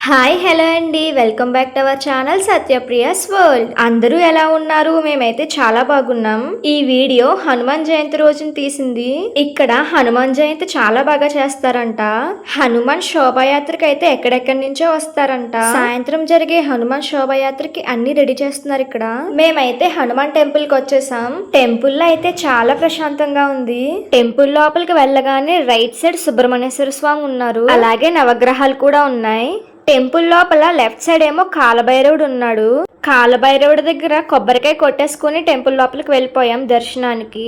Hi hello అండి, welcome back to our channel Satyapriya's world. అందరూ ఎలా ఉన్నారు? మేమైతే చాలా బాగున్నాం. ఈ వీడియో హనుమాన్ జయంతి రోజున తీసింది. ఇక్కడ హనుమాన్ జయంతి చాలా బాగా చేస్తారంట. హనుమాన్ శోభాయాత్రకి అయితే ఎక్కడెక్కడి నుంచో వస్తారంట. సాయంత్రం జరిగే హనుమాన్ శోభాయాత్రకి అన్ని రెడీ చేస్తున్నారు ఇక్కడ. మేమైతే హనుమాన్ టెంపుల్ కి వచ్చేసాం. టెంపుల్ లో అయితే చాలా ప్రశాంతంగా ఉంది. టెంపుల్ లోపలికి వెళ్ళగానే రైట్ సైడ్ సుబ్రహ్మణ్యేశ్వర స్వామి ఉన్నారు, అలాగే నవగ్రహాలు కూడా ఉన్నాయి. టెంపుల్ లోపల లెఫ్ట్ సైడ్ ఏమో కాలభైరవుడు ఉన్నాడు. కాలభైరవుడి దగ్గర కొబ్బరికాయ కొట్టేసుకుని టెంపుల్ లోపలికి వెళ్ళిపోయాం దర్శనానికి.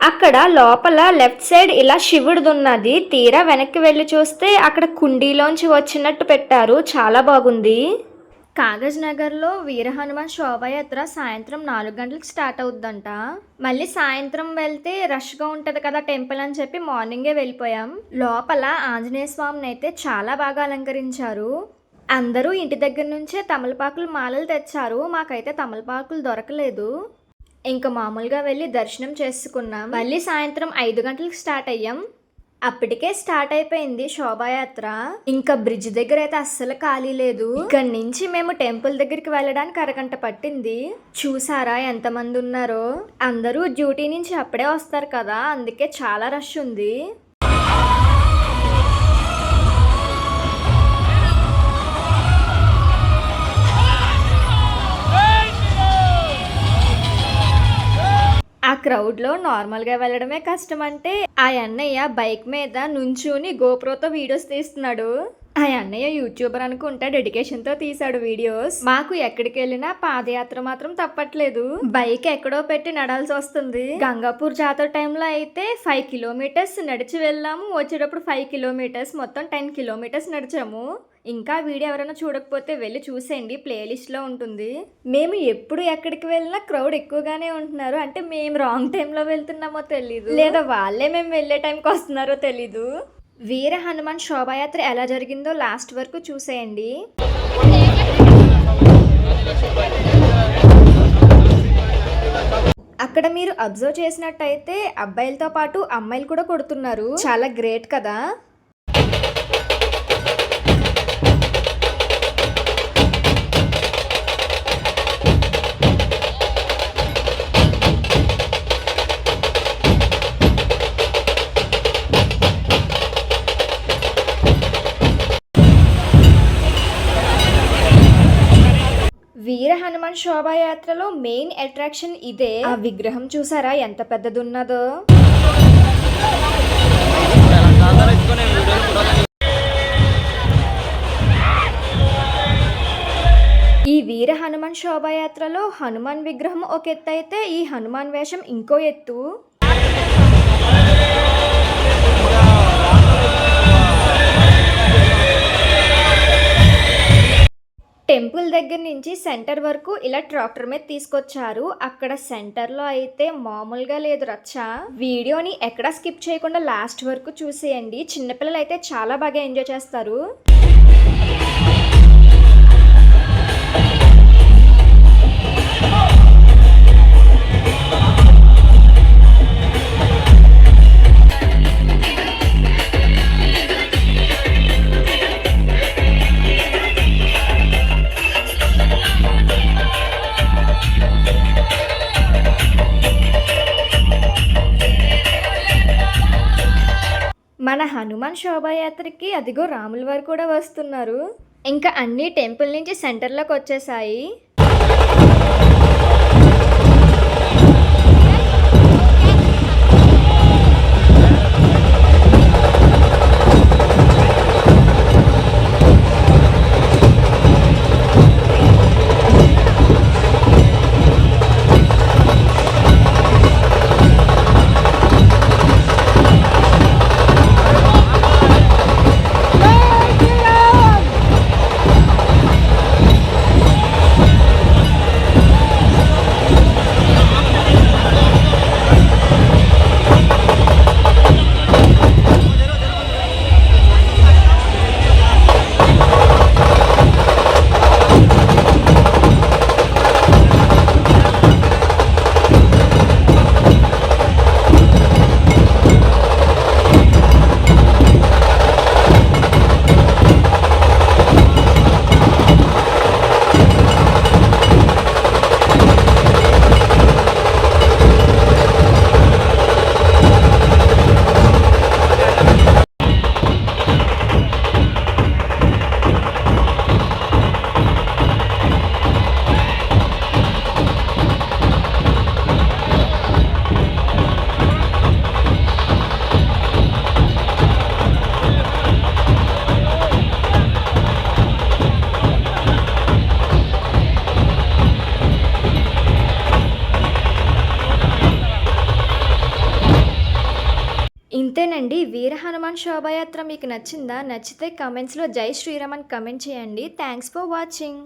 అక్కడ లోపల లెఫ్ట్ సైడ్ ఇలా శివుడిది ఉన్నది. తీరా వెనక్కి వెళ్ళి చూస్తే అక్కడ కుండీలోంచి వచ్చినట్టు పెట్టారు, చాలా బాగుంది. కాగజ్ నగర్ లో వీర హనుమాన్ శోభాయాత్ర సాయంత్రం 4 గంటలకు స్టార్ట్ అవుద్దంట. మళ్ళీ సాయంత్రం వెళ్తే రష్ గా ఉంటది కదా టెంపుల్ అని చెప్పి మార్నింగే వెళ్ళిపోయాం. లోపల ఆంజనేయ స్వామిని అయితే చాలా బాగా అలంకరించారు. అందరూ ఇంటి దగ్గర నుంచే తమలపాకులు మాలలు తెచ్చారు. మాకైతే తమలపాకులు దొరకలేదు. ఇంకా మామూలుగా వెళ్ళి దర్శనం చేసుకున్నాం. మళ్ళీ సాయంత్రం 5 గంటలకు స్టార్ట్ అయ్యాం. అప్పటికే స్టార్ట్ అయిపోయింది శోభాయాత్ర. ఇంకా బ్రిడ్జ్ దగ్గర అయితే అస్సలు ఖాళీ లేదు. ఇక్కడి నుంచి మేము టెంపుల్ దగ్గరికి వెళ్ళడానికి అరగంట పట్టింది. చూసారా ఎంతమంది ఉన్నారో? అందరూ డ్యూటీ నుంచి అప్పుడే వస్తారు కదా, అందుకే చాలా రష్ ఉంది. ఆ క్రౌడ్ లో నార్మల్ గా వెళ్ళడమే కష్టం అంటే ఆ అన్నయ్య బైక్ మీద నుంచుని గోప్రోతో వీడియోస్ తీస్తున్నాడు. ఆ అన్నయ్య యూట్యూబర్ అనుకుంటా, డెడికేషన్ తో తీసాడు వీడియోస్. మాకు ఎక్కడికి వెళ్ళినా పాదయాత్ర మాత్రం తప్పట్లేదు. బైక్ ఎక్కడో పెట్టి నడాల్సి వస్తుంది. గంగాపూర్ జాతర టైంలో అయితే 5 కిలోమీటర్స్ నడిచి వెళ్ళాము. వచ్చేటప్పుడు 5 కిలోమీటర్స్, మొత్తం 10 కిలోమీటర్స్ నడిచాము. ఇంకా వీడియో ఎవరైనా చూడకపోతే వెళ్ళి చూసేయండి, ప్లేలిస్ట్ లో ఉంటుంది. మేము ఎప్పుడు ఎక్కడికి వెళ్ళినా క్రౌడ్ ఎక్కువగానే ఉంటున్నారు. అంటే మేము రాంగ్ టైంలో వెళ్తున్నామో తెలీదు, లేదా వాళ్ళే మేము వెళ్ళే టైంకి వస్తున్నారో తెలీదు. వీర హనుమాన్ శోభాయాత్ర ఎలా జరిగిందో లాస్ట్ వరకు చూసేయండి. అక్కడ మీరు అబ్జర్వ్ చేసినట్టయితే అబ్బాయిలతో పాటు అమ్మాయిలు కూడా కొడుతున్నారు. చాలా గ్రేట్ కదా. వీర హనుమాన్ శోభాయాత్రలో మెయిన్ అట్రాక్షన్ ఇదే. ఆ విగ్రహం చూసారా ఎంత పెద్దది ఉన్నదో. ఈ వీర హనుమాన్ శోభాయాత్రలో హనుమాన్ విగ్రహం ఒక ఎత్తు అయితే ఈ హనుమాన్ వేషం ఇంకో ఎత్తు. టెంపుల్ దగ్గర నుంచి సెంటర్ వరకు ఇలా ట్రాక్టర్ మీద తీసుకొచ్చారు. అక్కడ సెంటర్ లో అయితే మామూలుగా లేదు రచ్చ. వీడియోని ఎక్కడా స్కిప్ చేయకుండా లాస్ట్ వరకు చూసేయండి. చిన్నపిల్లలు అయితే చాలా బాగా ఎంజాయ్ చేస్తారు. మన హనుమాన్ శోభాయాత్రకి అదిగో రాముల వారు కూడా వస్తున్నారు. ఇంకా అన్ని టెంపుల్ నుంచి సెంటర్లోకి వచ్చేసాయి. ఇంతేనండి, వీర హనుమాన్ శోభాయాత్ర మీకు నచ్చిందా? నచ్చితే కమెంట్స్లో జై శ్రీరామ్ అని కమెంట్ చేయండి. Thanks for watching.